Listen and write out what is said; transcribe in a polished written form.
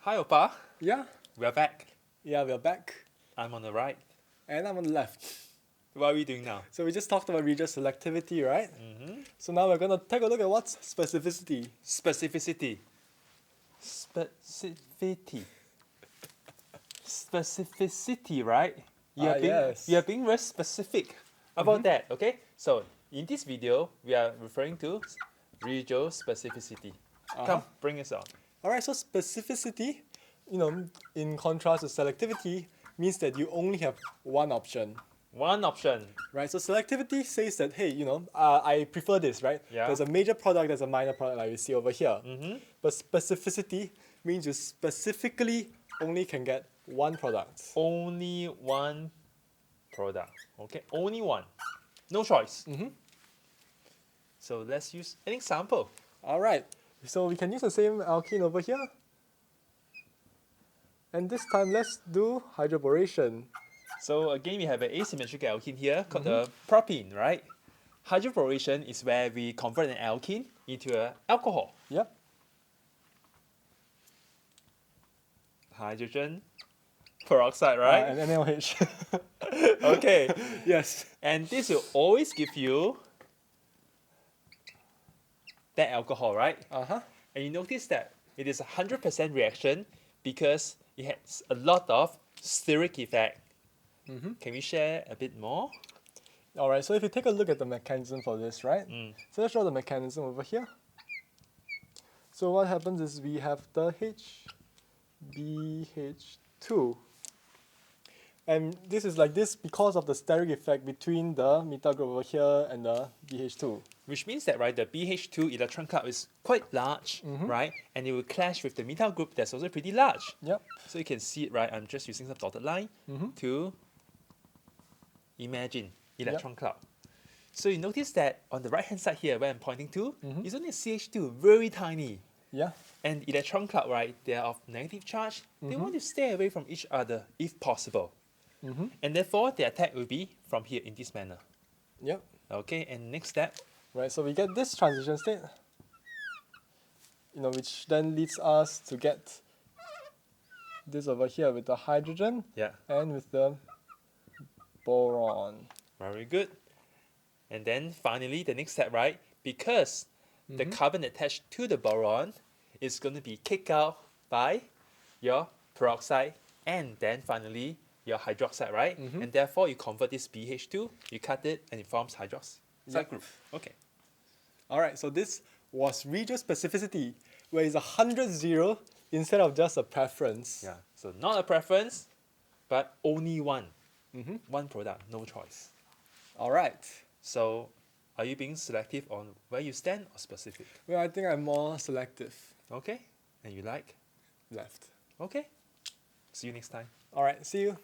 Hi, Opa. Yeah, We're back. we're back. I'm on the right. And I'm on the left. What are we doing now? So we just talked about reader's selectivity, right? Mm-hmm. So now we're going to take a look at what's specificity. Specificity. Specificity. Specificity, right? Yes. You are being very specific about that, okay? So, in this video, we are referring to regional specificity. Come, bring us on. Alright, so specificity, in contrast to selectivity, means that you only have one option. One option. Right, so selectivity says that, hey, I prefer this, right? Yeah. There's a major product, there's a minor product like we see over here. Mm-hmm. But specificity means you specifically only can get one product. Only one product, okay? Only one. No choice. Mm-hmm. So, let's use an example. Alright, so we can use the same alkene over here. And this time, let's do hydroboration. So again, we have an asymmetric alkene here called the propene, right? Hydroboration is where we convert an alkene into an alcohol. Yep. Hydrogen peroxide, right? And NaOH. Okay. Yes. And this will always give you that alcohol, right? Uh-huh. And you notice that it is a 100% reaction because it has a lot of steric effect. Can we share a bit more? Alright, so if you take a look at the mechanism for this, right? So let's draw the mechanism over here. So what happens is we have the HBH2. And this is like this because of the steric effect between the methyl group over here and the BH2. Which means that, right, the BH2 electron cloud is quite large, right? And it will clash with the methyl group that's also pretty large. Yep. So you can see it, right? I'm just using some dotted line to imagine electron cloud. So you notice that on the right-hand side here, where I'm pointing to, is only a CH2, very tiny. Yeah. And electron cloud, right, they are of negative charge. They want to stay away from each other if possible. And therefore, the attack will be from here in this manner. Yep. Okay, and next step. Right, so we get this transition state, which then leads us to get this over here with the hydrogen and with the boron. Very good. And then finally, the next step, right? Because the carbon attached to the boron is going to be kicked out by your peroxide and then finally your hydroxide, right? And therefore, you convert this BH2, you cut it, and it forms hydroxide group. Okay. Alright, so this was regional specificity, where it's 100-0 instead of just a preference. Yeah. So not a preference, but only one. One product, no choice. Alright. So are you being selective on where you stand or specific? Well, I think I'm more selective. Okay. And you like? Left. Okay. See you next time. Alright, see you.